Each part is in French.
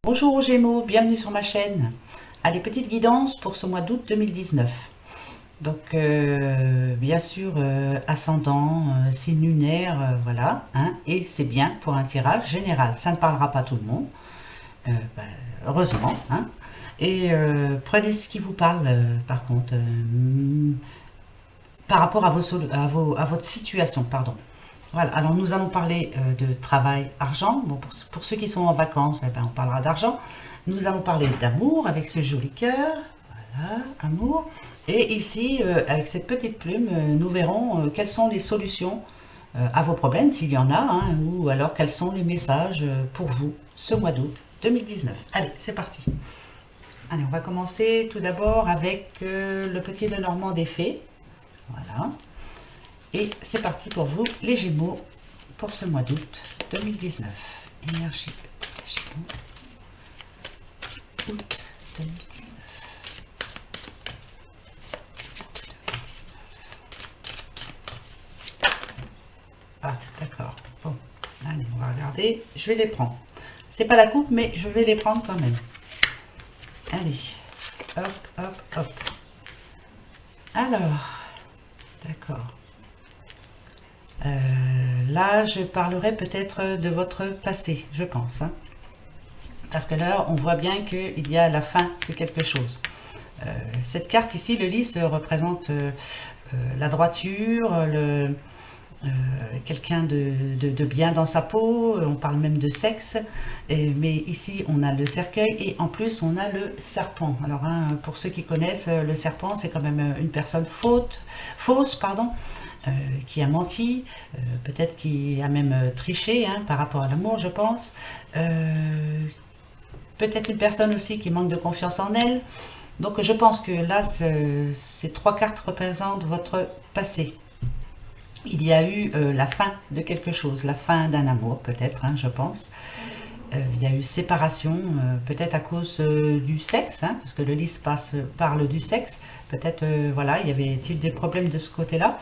Bonjour aux Gémeaux, bienvenue sur ma chaîne. Allez, petite guidance pour ce mois d'août 2019. Donc, bien sûr, ascendant, signe lunaire, voilà, hein, et c'est bien pour un tirage général. Ça ne parlera pas à tout le monde, bah, heureusement, hein. Et prenez ce qui vous parle, par contre, par rapport à, à votre situation, pardon. Voilà, alors nous allons parler de travail, argent. Bon, pour ceux qui sont en vacances, eh ben, on parlera d'argent. Nous allons parler d'amour avec ce joli cœur. Voilà, amour. Et ici, avec cette petite plume, nous verrons quelles sont les solutions à vos problèmes, s'il y en a, hein, ou alors quels sont les messages pour vous ce mois d'août 2019. Allez, c'est parti. Allez, on va commencer tout d'abord avec le petit Lenormand des fées. Voilà. Et c'est parti pour vous, les Gémeaux, pour ce mois d'août 2019. Énergie Gémeaux, août 2019. Ah, d'accord. Bon, allez, on va regarder. Je vais les prendre. C'est pas la coupe, mais je vais les prendre quand même. Allez, hop, hop, hop. Alors, d'accord. Là, je parlerai peut-être de votre passé, je pense, hein. Parce que là, on voit bien qu'il y a la fin de quelque chose. Cette carte ici, le lys, représente la droiture, quelqu'un de bien dans sa peau, on parle même de sexe, mais ici on a le cercueil et en plus on a le serpent. Alors hein, pour ceux qui connaissent, le serpent c'est quand même une personne fausse, pardon, qui a menti, peut-être qui a même triché hein, par rapport à l'amour, je pense. Peut-être une personne aussi qui manque de confiance en elle. Donc je pense que là, ces trois cartes représentent votre passé. Il y a eu la fin de quelque chose, la fin d'un amour peut-être, hein, je pense. Il y a eu séparation, peut-être à cause du sexe, hein, parce que le lys parle du sexe. Peut-être, voilà, il y avait-il des problèmes de ce côté-là.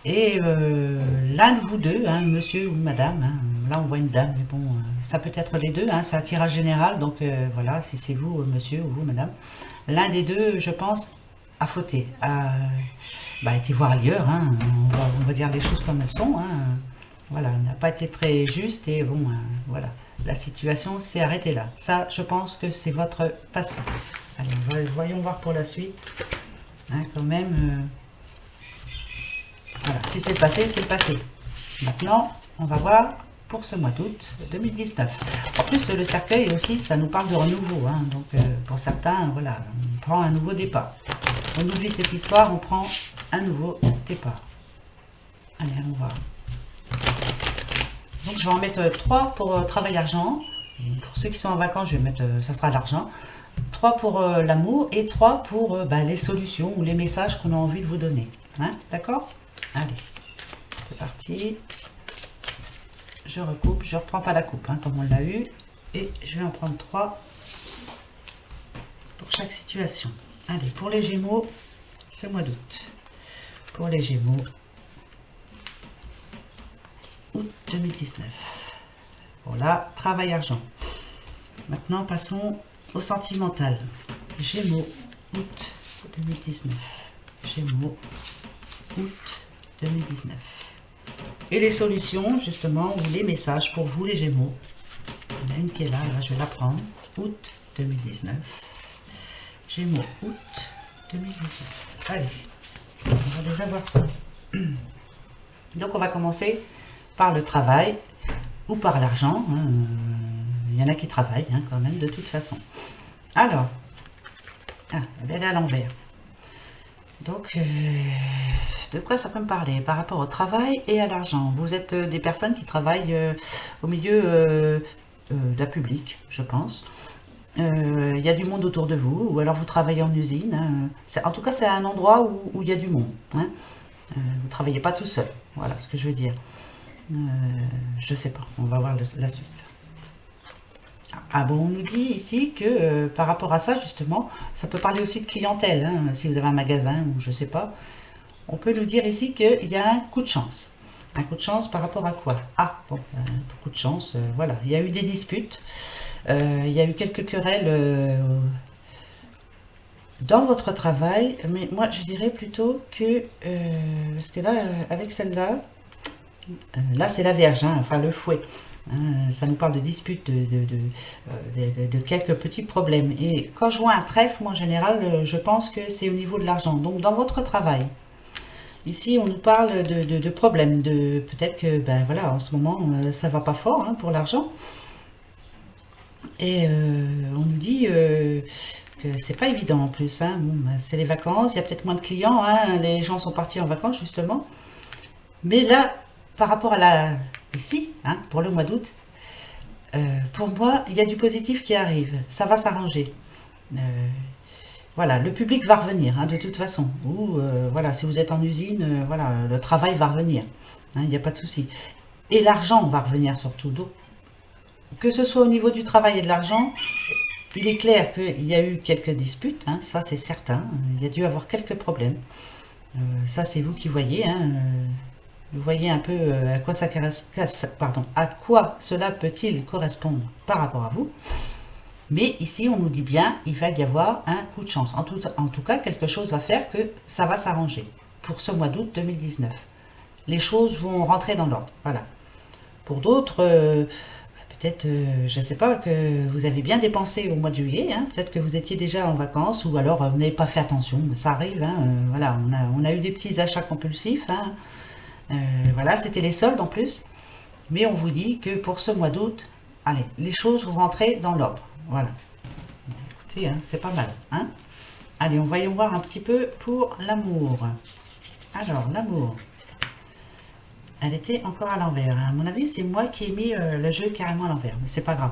Et l'un de vous deux, hein, monsieur ou madame, hein, là on voit une dame, mais bon, ça peut être les deux, hein, c'est un tirage général, donc voilà, si c'est vous, monsieur, ou vous, madame, l'un des deux, je pense, a fauté, a été voir ailleurs, hein, on va dire les choses comme elles sont, hein, voilà, n'a pas été très juste, et bon, voilà, la situation s'est arrêtée là. Ça, je pense que c'est votre passé. Allez, voyons voir pour la suite, hein, quand même. Voilà, si c'est le passé, c'est le passé. Maintenant, on va voir pour ce mois d'août 2019. En plus, le cercueil aussi, ça nous parle de renouveau. Hein, donc, pour certains, voilà, on prend un nouveau départ. On oublie cette histoire, on prend un nouveau départ. Allez, allons voir. Donc, je vais en mettre 3 pour travail argent. Pour ceux qui sont en vacances, je vais mettre, ça sera l'argent. 3 pour l'amour et 3 pour les solutions ou les messages qu'on a envie de vous donner. Hein, d'accord ? Allez, c'est parti. Je recoupe, je ne reprends pas la coupe, hein, comme on l'a eu. Et je vais en prendre 3 pour chaque situation. Allez, pour les Gémeaux, ce mois d'août. Pour les Gémeaux, août 2019. Voilà, travail argent. Maintenant, passons au sentimental. Gémeaux, août 2019. Gémeaux, août 2019. Et les solutions, justement, ou les messages pour vous, les Gémeaux. Il y en a une qui est là, je vais la prendre. Août 2019. Gémeaux, août 2019. Allez, on va déjà voir ça. Donc, on va commencer par le travail ou par l'argent. Hein. Il y en a qui travaillent, hein, quand même, de toute façon. Alors, elle est à l'envers. Donc, de quoi ça peut me parler par rapport au travail et à l'argent? Vous êtes des personnes qui travaillent au milieu d'un public, je pense. Il y a du monde autour de vous, ou alors vous travaillez en usine. Hein. En tout cas, c'est un endroit où il y a du monde. Hein. Vous ne travaillez pas tout seul. Voilà ce que je veux dire. Je sais pas, on va voir la suite. Ah bon, on nous dit ici que par rapport à ça, justement, ça peut parler aussi de clientèle. Hein, si vous avez un magasin ou je sais pas, on peut nous dire ici qu'il y a un coup de chance. Un coup de chance par rapport à quoi? Ah, bon, beaucoup de chance, voilà. Il y a eu des disputes Il y a eu quelques querelles dans votre travail, mais moi je dirais plutôt que, parce que là, avec celle-là, là c'est la Vierge, hein, enfin le fouet. Hein, ça nous parle de disputes, de quelques petits problèmes. Et quand je vois un trèfle, moi en général, je pense que c'est au niveau de l'argent. Donc dans votre travail, ici on nous parle de problèmes, de peut-être que ben voilà, en ce moment ça va pas fort hein, pour l'argent. Et on nous dit que c'est pas évident en plus. Hein. Bon, ben, c'est les vacances, il y a peut-être moins de clients, hein, les gens sont partis en vacances justement. Mais là, par rapport à la ici, hein, pour le mois d'août, pour moi, il y a du positif qui arrive. Ça va s'arranger. Euh, voilà, le public va revenir, hein, de toute façon. Ou voilà, si vous êtes en usine, voilà, le travail va revenir. Hein, il n'y a pas de souci. Et l'argent va revenir surtout. Donc, que ce soit au niveau du travail et de l'argent, il est clair qu'il y a eu quelques disputes, hein, ça c'est certain. Il y a dû avoir quelques problèmes. Ça c'est vous qui voyez. Hein, vous voyez un peu à quoi ça, pardon, à quoi cela peut-il correspondre par rapport à vous. Mais ici, on nous dit bien, il va y avoir un coup de chance. En tout cas, quelque chose va faire que ça va s'arranger pour ce mois d'août 2019. Les choses vont rentrer dans l'ordre. Voilà. Pour d'autres, peut-être, je ne sais pas, que vous avez bien dépensé au mois de juillet. Hein, peut-être que vous étiez déjà en vacances ou alors vous n'avez pas fait attention. Ça arrive. Hein, voilà, on a eu des petits achats compulsifs. Hein, voilà, c'était les soldes en plus. Mais on vous dit que pour ce mois d'août, allez, les choses vont rentrer dans l'ordre. Voilà. Écoutez, hein, c'est pas mal. Hein. Allez, on va y voir un petit peu pour l'amour. Alors, l'amour. Elle était encore à l'envers. Hein. À mon avis, c'est moi qui ai mis le jeu carrément à l'envers. Mais c'est pas grave.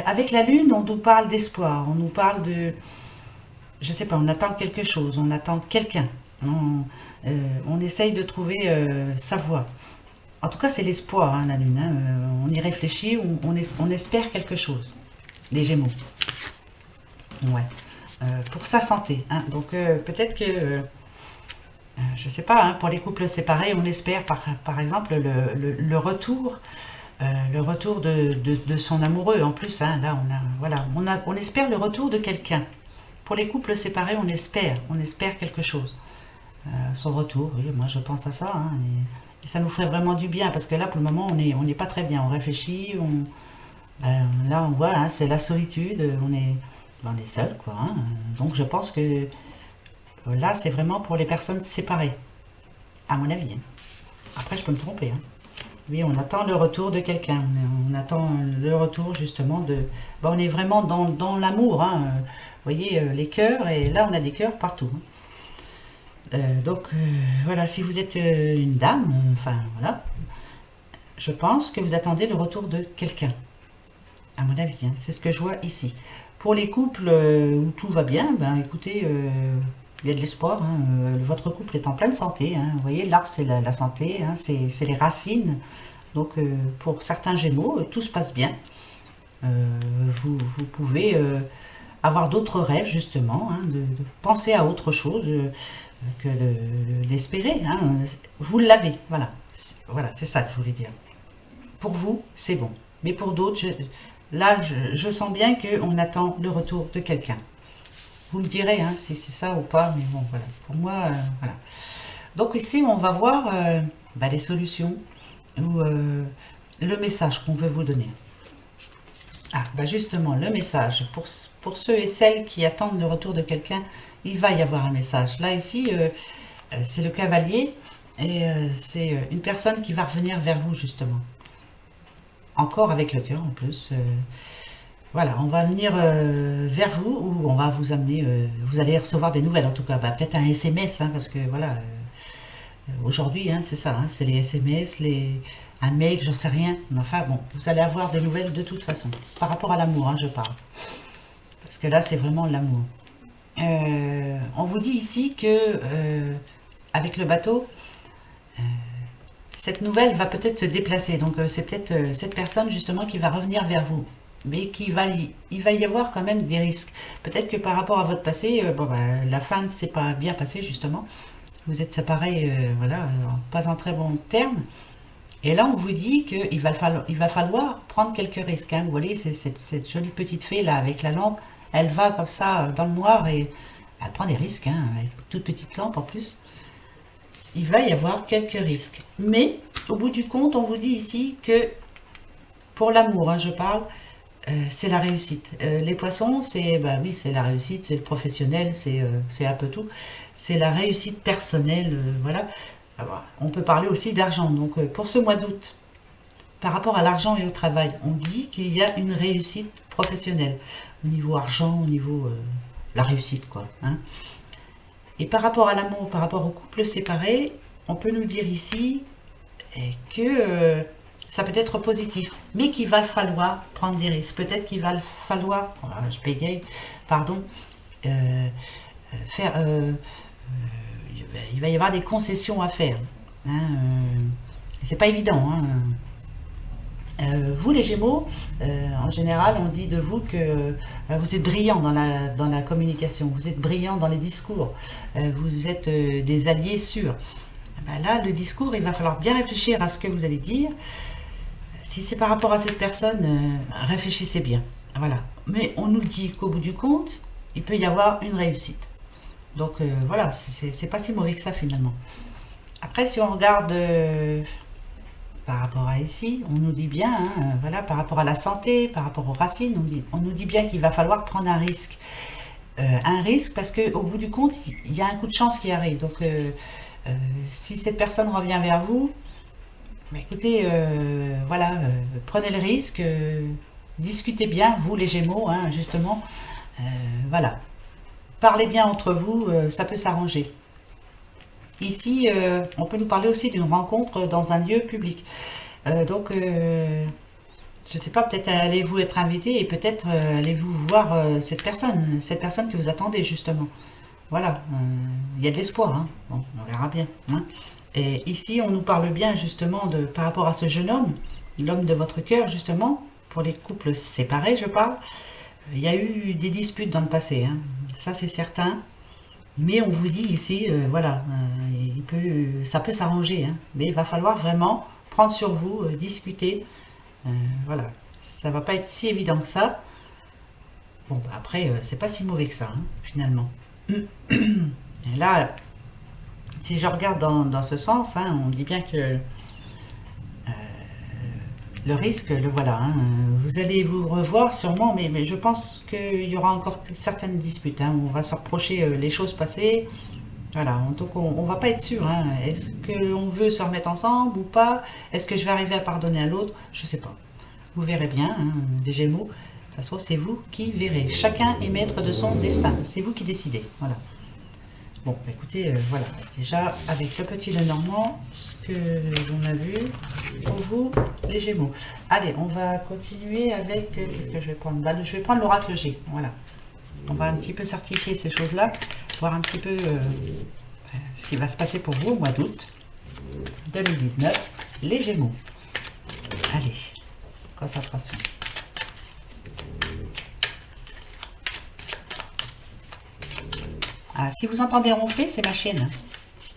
Avec la lune, on nous parle d'espoir. On nous parle de... Je sais pas, on attend quelque chose. On attend quelqu'un. On essaye de trouver sa voie. En tout cas, c'est l'espoir, hein, la lune. Hein. On y réfléchit, on espère quelque chose. Les Gémeaux. Ouais. Pour sa santé. Hein. Donc, peut-être que, je sais pas, hein, pour les couples séparés, on espère, par exemple, le retour, de son amoureux. En plus, hein, là, voilà, on espère le retour de quelqu'un. Pour les couples séparés, on espère quelque chose. Son retour, oui, moi je pense à ça. Hein, et ça nous ferait vraiment du bien parce que là pour le moment on n'est pas très bien, on réfléchit, là on voit, hein, c'est la solitude, on est seul quoi. Hein, donc je pense que là c'est vraiment pour les personnes séparées, à mon avis. Hein. Après je peux me tromper. Hein. Oui, on attend le retour de quelqu'un, on attend le retour justement de... on est vraiment dans l'amour, hein, vous voyez les cœurs, et là on a des cœurs partout. Hein. Donc voilà, si vous êtes une dame, enfin voilà, je pense que vous attendez le retour de quelqu'un, à mon avis, hein, c'est ce que je vois ici. Pour les couples où tout va bien, ben écoutez, il y a de l'espoir, hein, votre couple est en pleine santé, hein, vous voyez, l'arbre c'est la santé, hein, c'est les racines, donc pour certains Gémeaux, tout se passe bien. Vous pouvez avoir d'autres rêves justement, hein, de penser à autre chose que d'espérer. Hein. Vous l'avez, voilà. Voilà, c'est ça que je voulais dire. Pour vous, c'est bon. Mais pour d'autres, là, je sens bien qu'on attend le retour de quelqu'un. Vous me direz hein, si c'est ça ou pas, mais bon, voilà. Pour moi, voilà. Donc ici, on va voir les solutions ou le message qu'on veut vous donner. Ah, justement, le message. Pour ceux et celles qui attendent le retour de quelqu'un, il va y avoir un message. Là, ici, c'est le cavalier et c'est une personne qui va revenir vers vous, justement. Encore avec le cœur, en plus. Voilà, on va venir vers vous ou on va vous amener... vous allez recevoir des nouvelles, en tout cas. Peut-être un SMS, hein, parce que, voilà... aujourd'hui, hein, c'est ça, hein, c'est les SMS, un mail, j'en sais rien. Mais enfin, bon, vous allez avoir des nouvelles de toute façon. Par rapport à l'amour, hein, je parle. Parce que là, c'est vraiment l'amour. On vous dit ici que, avec le bateau, cette nouvelle va peut-être se déplacer. Donc, c'est peut-être cette personne, justement, qui va revenir vers vous. Mais il va y avoir quand même des risques. Peut-être que par rapport à votre passé, la fin ne s'est pas bien passée, justement. Vous êtes séparés, voilà, pas en très bon terme. Et là, on vous dit qu'il va falloir prendre quelques risques. Hein. Vous voyez, cette jolie petite fée là avec la lampe, elle va comme ça dans le noir et elle prend des risques, hein, avec une toute petite lampe en plus. Il va y avoir quelques risques. Mais au bout du compte, on vous dit ici que pour l'amour, hein, je parle, c'est la réussite. Les poissons, c'est oui, c'est la réussite, c'est le professionnel, c'est un peu tout. C'est la réussite personnelle, voilà. Alors, on peut parler aussi d'argent. Donc pour ce mois d'août, par rapport à l'argent et au travail, on dit qu'il y a une réussite professionnelle. Au niveau argent, au niveau la réussite, quoi. Hein. Et par rapport à l'amour, par rapport au couple séparé, on peut nous dire ici que ça peut être positif, mais qu'il va falloir prendre des risques. Peut-être qu'il va falloir, je bégaye, pardon, faire... il va y avoir des concessions à faire. Hein, c'est pas évident. Hein. Vous les Gémeaux, en général, on dit de vous que vous êtes brillants dans la communication, vous êtes brillants dans les discours, vous êtes des alliés sûrs. Ben là, le discours, il va falloir bien réfléchir à ce que vous allez dire. Si c'est par rapport à cette personne, réfléchissez bien. Voilà. Mais on nous dit qu'au bout du compte, il peut y avoir une réussite. Donc voilà, c'est pas si mauvais que ça finalement. Après, si on regarde par rapport à ici, on nous dit bien, hein, voilà, par rapport à la santé, par rapport aux racines, on nous dit bien qu'il va falloir prendre un risque. Un risque parce qu'au bout du compte, il y a un coup de chance qui arrive. Donc si cette personne revient vers vous, écoutez, voilà, prenez le risque, discutez bien, vous les Gémeaux, hein, justement, voilà. Parlez bien entre vous, ça peut s'arranger. Ici, on peut nous parler aussi d'une rencontre dans un lieu public. Donc, je ne sais pas, peut-être allez-vous être invité et peut-être allez-vous voir cette personne que vous attendez justement. Voilà, il y a de l'espoir, hein. Bon, on verra bien. Hein. Et ici, on nous parle bien justement par rapport à ce jeune homme, l'homme de votre cœur justement, pour les couples séparés, je parle. Il y a eu des disputes dans le passé, hein. Ça c'est certain. Mais on vous dit ici, voilà, ça peut s'arranger, hein. Mais il va falloir vraiment prendre sur vous, discuter. Voilà, ça va pas être si évident que ça. Bon, bah, après, c'est pas si mauvais que ça, hein, finalement. Et là, si je regarde dans ce sens, hein, on dit bien que le risque, le voilà. Hein. Vous allez vous revoir sûrement, mais je pense qu'il y aura encore certaines disputes. Hein. On va se reprocher les choses passées. Voilà, donc on ne va pas être sûr. Hein. Est-ce qu'on veut se remettre ensemble ou pas? Est-ce que je vais arriver à pardonner à l'autre? Je ne sais pas. Vous verrez bien, hein, les Gémeaux. De toute façon, c'est vous qui verrez. Chacun est maître de son destin. C'est vous qui décidez. Voilà. Bon, écoutez, voilà. Déjà, avec le petit Lenormand, ce que l'on a vu pour vous, les Gémeaux. Allez, on va continuer avec... Qu'est-ce que je vais prendre? Là, je vais prendre l'oracle G. Voilà. On va un petit peu certifier ces choses-là, voir un petit peu ce qui va se passer pour vous au mois d'août 2019, les Gémeaux. Allez, concentration. Ah, si vous entendez ronfler, c'est ma chienne.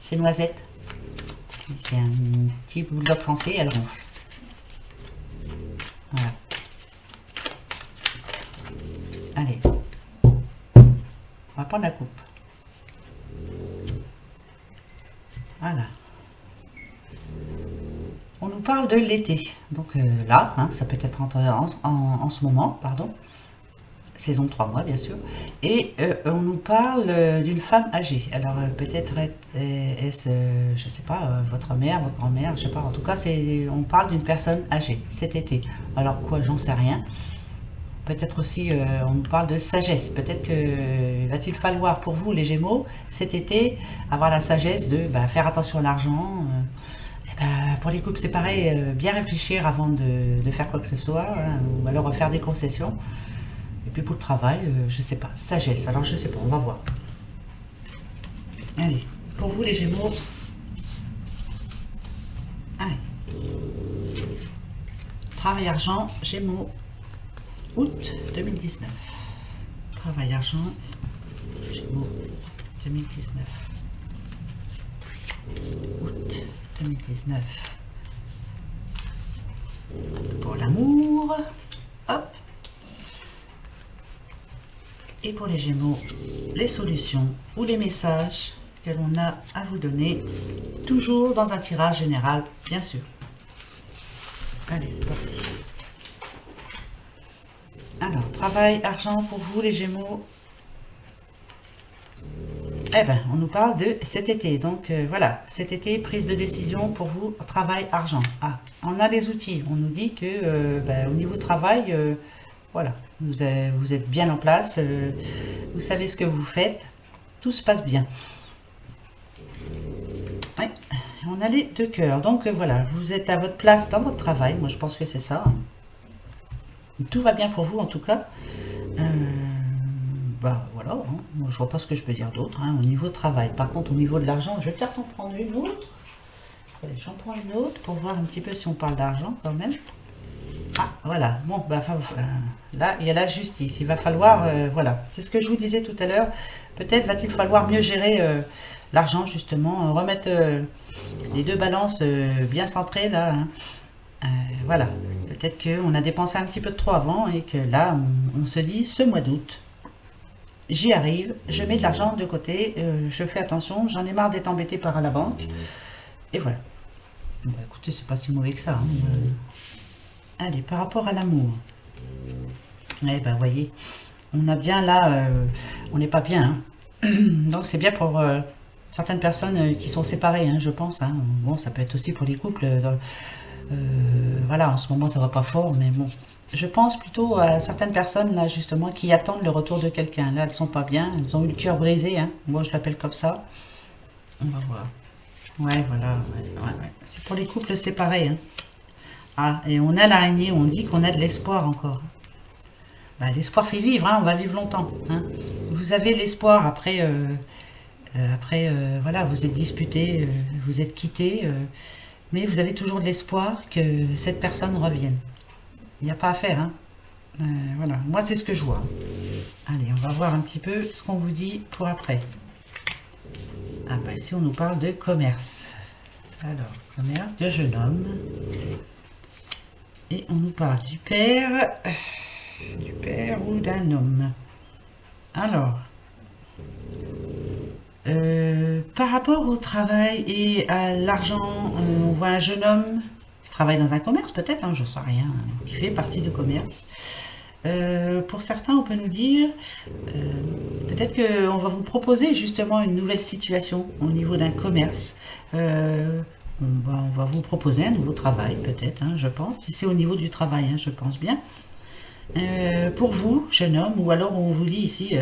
C'est Noisette. C'est un petit bulldog français, elle ronfle. Voilà. Allez. On va prendre la coupe. Voilà. On nous parle de l'été. Donc là, hein, ça peut être en ce moment, pardon. Saison de 3 mois, bien sûr. Et on nous parle d'une femme âgée. Alors peut-être est-ce, je ne sais pas, votre mère, votre grand-mère, je ne sais pas. En tout cas, on parle d'une personne âgée cet été. Alors quoi, j'en sais rien. Peut-être aussi, on nous parle de sagesse. Peut-être que va-t-il falloir pour vous, les Gémeaux, cet été, avoir la sagesse de faire attention à l'argent. Pour les couples séparés, bien réfléchir avant de faire quoi que ce soit, hein, ou alors refaire des concessions. Et puis pour le travail, je sais pas, sagesse. Alors je sais pas, on va voir. Allez, pour vous les Gémeaux. Allez. Travail argent, Gémeaux, août 2019. Travail argent, Gémeaux, 2019. Août 2019. Pour l'amour, hop. Et pour les Gémeaux, les solutions ou les messages que l'on a à vous donner, toujours dans un tirage général, bien sûr. Allez, c'est parti. Alors, travail, argent pour vous les Gémeaux. Eh ben, on nous parle de cet été. Donc voilà, cet été, prise de décision pour vous, travail, argent. Ah, on a des outils. On nous dit que au niveau travail, voilà, vous êtes bien en place, vous savez ce que vous faites, tout se passe bien. Ouais, on a les 2 cœurs. Donc voilà, vous êtes à votre place dans votre travail. Moi, je pense que c'est ça. Tout va bien pour vous en tout cas. Voilà, hein. Moi, je vois pas ce que je peux dire d'autre au niveau travail. Par contre, au niveau de l'argent, je vais peut-être en prendre une autre. Allez, j'en prends une autre pour voir un petit peu si on parle d'argent quand même. Ah, voilà. Bon, là, il y a la justice. Il va falloir, voilà. C'est ce que je vous disais tout à l'heure. Peut-être va-t-il falloir mieux gérer l'argent, justement. Remettre les 2 balances bien centrées, là. Voilà. Peut-être qu'on a dépensé un petit peu de trop avant et que là, on se dit, ce mois d'août, j'y arrive, je mets de l'argent de côté, je fais attention, j'en ai marre d'être embêté par la banque. Et voilà. Écoutez, c'est pas si mauvais que ça. Allez, par rapport à l'amour. Eh ben, voyez, on a bien là, on n'est pas bien. Donc, c'est bien pour certaines personnes qui sont séparées, je pense. Bon, ça peut être aussi pour les couples. Voilà, en ce moment, ça va pas fort, mais bon. Je pense plutôt à certaines personnes, là, justement, qui attendent le retour de quelqu'un. Là, elles sont pas bien, elles ont eu le cœur brisé. Moi, je l'appelle comme ça. On va voir. Ouais, voilà. Ouais. C'est pour les couples séparés. Ah, et on a l'araignée, on dit qu'on a de l'espoir encore. L'espoir fait vivre, on va vivre longtemps. Vous avez l'espoir après, voilà, vous êtes disputé, vous êtes quitté, mais vous avez toujours de l'espoir que cette personne revienne. Il n'y a pas à faire. Voilà, moi c'est ce que je vois. Allez, on va voir un petit peu ce qu'on vous dit pour après. Ici on nous parle de commerce. Alors, commerce de jeune homme. Et on nous parle du père ou d'un homme. Alors, par rapport au travail et à l'argent, on voit un jeune homme qui travaille dans un commerce peut-être, je ne sais rien, qui fait partie du commerce. Pour certains, on peut nous dire, peut-être qu'on va vous proposer justement une nouvelle situation au niveau d'un commerce. On va vous proposer un nouveau travail peut-être, je pense. Si c'est au niveau du travail, je pense bien. Pour vous, jeune homme, ou alors on vous dit ici,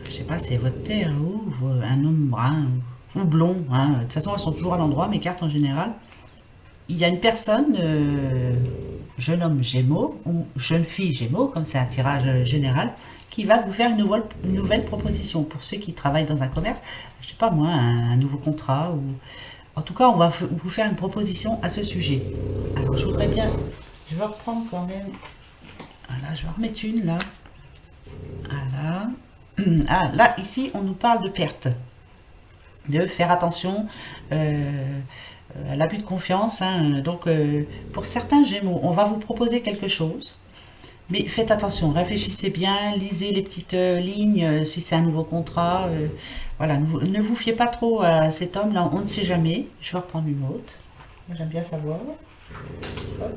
je sais pas, c'est votre père ou un homme brun ou blond. De toute façon, elles sont toujours à l'endroit, mes cartes en général. Il y a une personne, jeune homme Gémeaux ou jeune fille Gémeaux, comme c'est un tirage général, qui va vous faire une nouvelle proposition. Pour ceux qui travaillent dans un commerce, je sais pas moi, un nouveau contrat ou... En tout cas, on va vous faire une proposition à ce sujet. Alors, je voudrais bien... Je vais reprendre quand même... Voilà, je vais en remettre une, là. Voilà. Ah, là, ici, on nous parle de perte. De faire attention à l'abus de confiance. Donc, pour certains Gémeaux, on va vous proposer quelque chose. Mais faites attention, réfléchissez bien, lisez les petites lignes, si c'est un nouveau contrat. Voilà, ne vous fiez pas trop à cet homme-là, on ne sait jamais. Je vais reprendre une autre. Moi, j'aime bien savoir. Hop.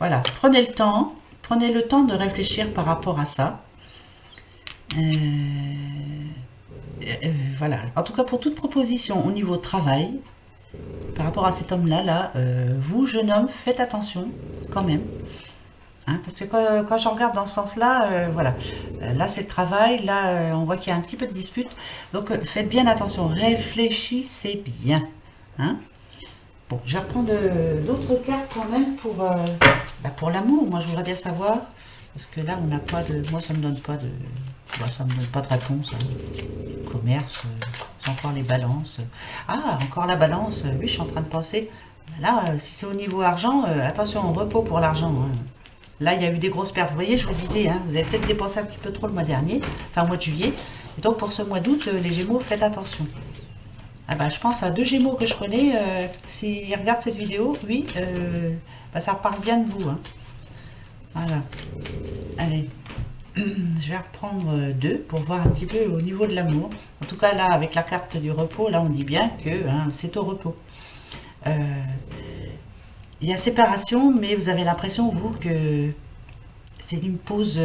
Voilà, prenez le temps de réfléchir par rapport à ça. Voilà, en tout cas pour toute proposition au niveau travail, par rapport à cet homme-là, vous, jeune homme, faites attention quand même. Parce que quand je regarde dans ce sens-là, voilà, là c'est le travail, là on voit qu'il y a un petit peu de dispute, donc faites bien attention, réfléchissez bien. Bon, je vais reprendre d'autres cartes quand même pour l'amour. Moi je voudrais bien savoir, parce que là on n'a pas de, moi ça me donne pas de, ça me donne pas de réponse. Commerce, c'est encore les balances. Ah, encore la balance, oui je suis en train de penser, là si c'est au niveau argent, attention, repos pour l'argent. Là, il y a eu des grosses pertes. Vous voyez, je vous le disais, vous avez peut-être dépensé un petit peu trop le mois dernier, enfin au mois de juillet. Et donc, pour ce mois d'août, les Gémeaux, faites attention. Ah bah, je pense à deux Gémeaux que je connais. S'ils regardent cette vidéo, oui, bah, ça reparle bien de vous. Hein. Voilà. Allez. Je vais reprendre deux pour voir un petit peu au niveau de l'amour. En tout cas, là, avec la carte du repos, là, on dit bien que hein, c'est au repos. Il y a séparation, mais vous avez l'impression, vous, que c'est une pause,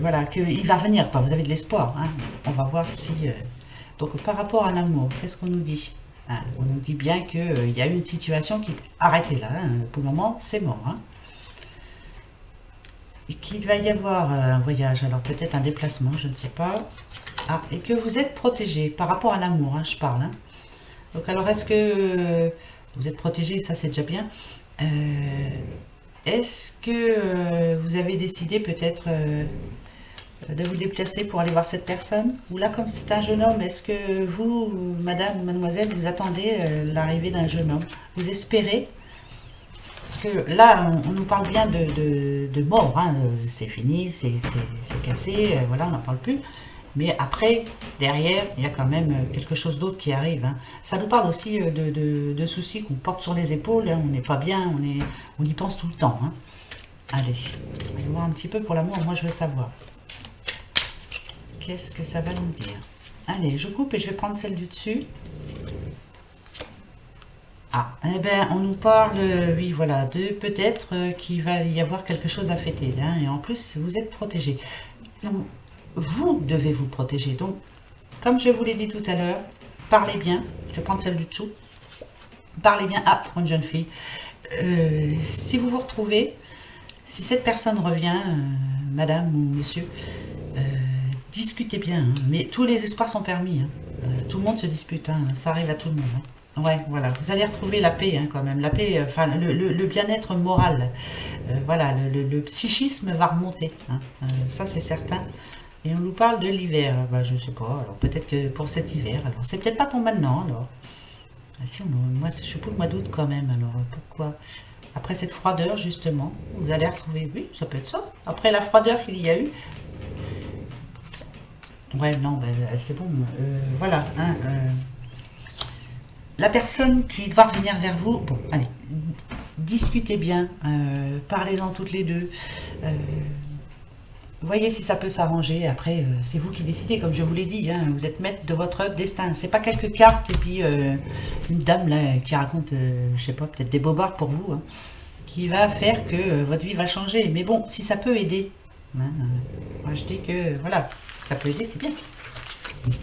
voilà, qu'il va venir, quoi. Vous avez de l'espoir. Hein. On va voir si... Donc, par rapport à l'amour, qu'est-ce qu'on nous dit? Hein, on nous dit bien qu'il y a une situation qui est arrêtée là. Hein. Pour le moment, c'est mort. Hein. Et qu'il va y avoir un voyage, alors peut-être un déplacement, je ne sais pas. Ah, et que vous êtes protégé par rapport à l'amour, hein, je parle. Hein. Donc alors, est-ce que vous êtes protégé? Ça, c'est déjà bien. Est-ce que vous avez décidé peut-être de vous déplacer pour aller voir cette personne? Ou là, comme c'est un jeune homme, est-ce que vous, madame ou mademoiselle, vous attendez l'arrivée d'un jeune homme? Vous espérez? Parce que là, on nous parle bien de mort, hein, c'est fini, c'est cassé, voilà, on n'en parle plus. Mais après, derrière, il y a quand même quelque chose d'autre qui arrive. Hein. Ça nous parle aussi de soucis qu'on porte sur les épaules, hein, on n'est pas bien, on y pense tout le temps. Hein. Allez, on va voir un petit peu pour l'amour, moi je veux savoir. Qu'est-ce que ça va nous dire? Allez, je coupe et je vais prendre celle du dessus. Ah, eh bien, on nous parle, oui, voilà, de peut-être qu'il va y avoir quelque chose à fêter. Hein, et en plus, vous êtes protégé. Vous devez vous protéger. Donc, comme je vous l'ai dit tout à l'heure, parlez bien. Je vais prendre celle du dessous. Parlez bien. Ah, pour une jeune fille. Si vous vous retrouvez, si cette personne revient, madame ou monsieur, discutez bien. Hein, mais tous les espoirs sont permis. Hein, tout le monde se dispute. Hein, ça arrive à tout le monde. Hein. Ouais, voilà, vous allez retrouver la paix hein, quand même, la paix, enfin le bien-être moral, voilà, le psychisme va remonter, hein, ça c'est certain. Et on nous parle de l'hiver, bah, je sais pas, alors peut-être que pour cet hiver, alors c'est peut-être pas pour maintenant alors. Ah, si, moi je suis pour le mois d'août quand même, alors pourquoi? Après cette froideur justement, vous allez retrouver, oui, ça peut être ça, après la froideur qu'il y a eu. Ouais, non, ben, c'est bon, voilà, hein, la personne qui va revenir vers vous, bon, allez, discutez bien, parlez-en toutes les deux, voyez si ça peut s'arranger. Après, c'est vous qui décidez, comme je vous l'ai dit, hein, vous êtes maître de votre destin. C'est pas quelques cartes et puis une dame là qui raconte, je sais pas, peut-être des bobards pour vous, hein, qui va faire que votre vie va changer. Mais bon, si ça peut aider, hein, moi je dis que voilà, si ça peut aider, c'est bien.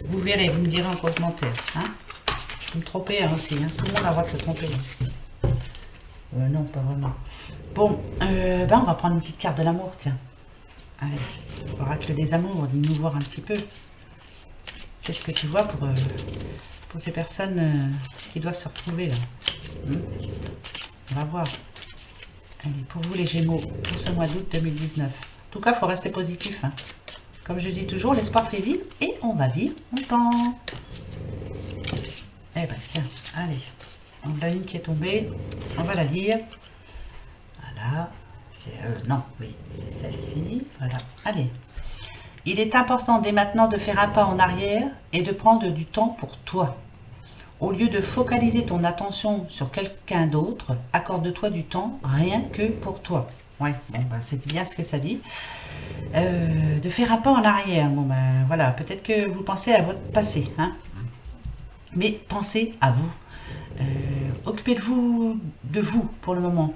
Vous verrez, vous me direz en commentaire. Hein. Me tromper hein, aussi, hein. Tout le monde a le droit de se tromper. Non, pas vraiment. Bon, ben on va prendre une petite carte de l'amour, tiens. Allez, oracle des amours, dis-nous voir un petit peu. Qu'est-ce que tu vois pour ces personnes qui doivent se retrouver là? On va voir. Allez, pour vous les Gémeaux, pour ce mois d'août 2019. En tout cas, il faut rester positif. Hein. Comme je dis toujours, l'espoir fait vivre et on va vivre longtemps. Eh ben tiens, allez, on a une qui est tombée, on va la lire. Voilà, c'est non, oui, c'est celle-ci, voilà, allez. Il est important dès maintenant de faire un pas en arrière et de prendre du temps pour toi. Au lieu de focaliser ton attention sur quelqu'un d'autre, accorde-toi du temps rien que pour toi. Ouais, bon, ben, c'est bien ce que ça dit. De faire un pas en arrière, bon ben voilà, peut-être que vous pensez à votre passé, hein. Mais pensez à vous. Occupez-vous de vous pour le moment.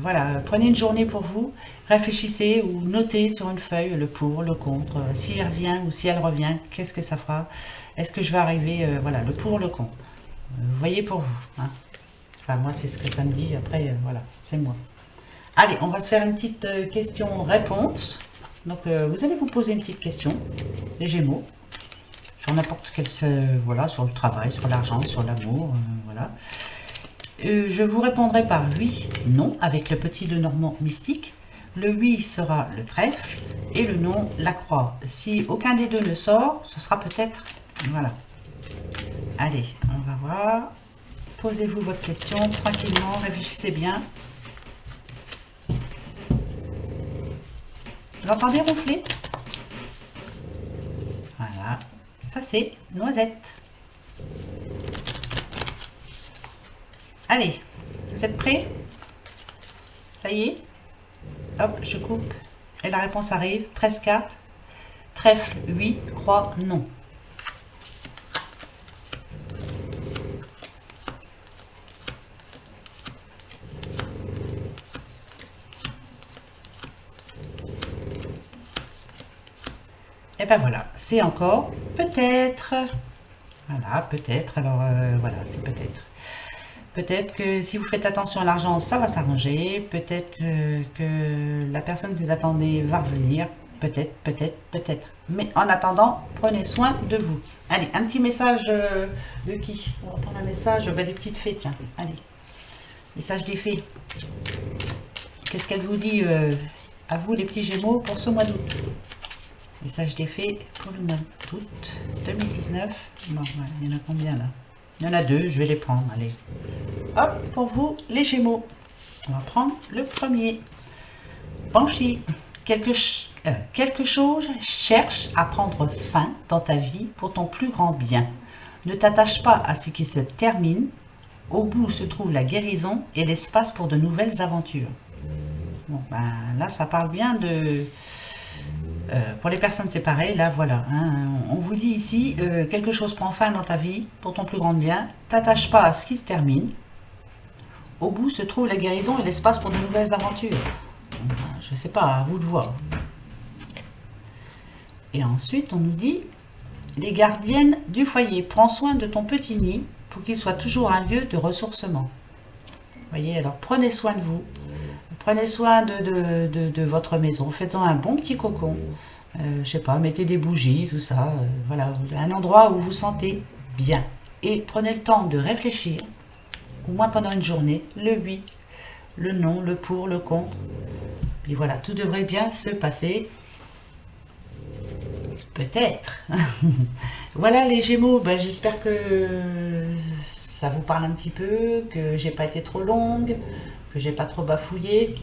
Voilà, prenez une journée pour vous, réfléchissez ou notez sur une feuille le pour, le contre. S'il revient ou si elle revient, qu'est-ce que ça fera? Est-ce que je vais arriver? Voilà, le pour, le contre. Voyez pour vous. Hein. Enfin, moi, c'est ce que ça me dit. Après, voilà, c'est moi. Allez, on va se faire une petite question-réponse. Donc, vous allez vous poser une petite question, les Gémeaux. Sur n'importe quel, voilà, sur le travail, sur l'argent, sur l'amour, voilà. Je vous répondrai par oui, non, avec le petit Lenormand mystique. Le oui sera le trèfle et le non, la croix. Si aucun des deux ne sort, ce sera peut-être, voilà. Allez, on va voir. Posez-vous votre question tranquillement, réfléchissez bien. Vous entendez ronfler? Voilà. Ça, c'est noisette. Allez, vous êtes prêts? Ça y est? Hop, je coupe. Et la réponse arrive. 13 cartes. Trèfle, oui. Croix, non. Et ben voilà, c'est encore peut-être. Voilà, peut-être. Alors voilà, c'est peut-être. Peut-être que si vous faites attention à l'argent, ça va s'arranger. Peut-être que la personne que vous attendez va revenir. Peut-être, peut-être, peut-être. Mais en attendant, prenez soin de vous. Allez, un petit message de qui? On va prendre un message des petites fées, tiens. Allez, message des fées. Qu'est-ce qu'elle vous dit à vous, les petits Gémeaux, pour ce mois d'août? Message des fées pour le mois d'août 2019. Bon, ouais, il y en a combien là? Il y en a deux, je vais les prendre, allez. Hop, pour vous, les Gémeaux. On va prendre le premier. Banshee. Quelque chose cherche à prendre fin dans ta vie pour ton plus grand bien. Ne t'attache pas à ce qui se termine. Au bout se trouve la guérison et l'espace pour de nouvelles aventures. Bon, ben là, ça parle bien de... pour les personnes séparées, là voilà, hein, on vous dit ici, quelque chose prend fin dans ta vie pour ton plus grand bien, t'attache pas à ce qui se termine, au bout se trouve la guérison et l'espace pour de nouvelles aventures. Je sais pas, à vous de voir. Et ensuite on nous dit, les gardiennes du foyer, prends soin de ton petit nid pour qu'il soit toujours un lieu de ressourcement. Vous voyez, alors prenez soin de vous. Prenez soin de votre maison, faites-en un bon petit cocon. Je sais pas, mettez des bougies, tout ça. Voilà, un endroit où vous vous sentez bien. Et prenez le temps de réfléchir, au moins pendant une journée, le oui, le non, le pour, le contre. Puis voilà, tout devrait bien se passer. Peut-être. Voilà les Gémeaux, ben, j'espère que ça vous parle un petit peu, que j'ai pas été trop longue, que j'ai pas trop bafouillé.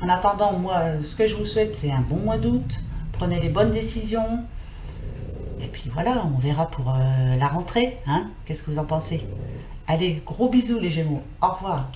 En attendant, moi, ce que je vous souhaite, c'est un bon mois d'août. Prenez les bonnes décisions. Et puis voilà, on verra pour la rentrée. Hein. Qu'est-ce que vous en pensez? Allez, gros bisous les Gémeaux. Au revoir.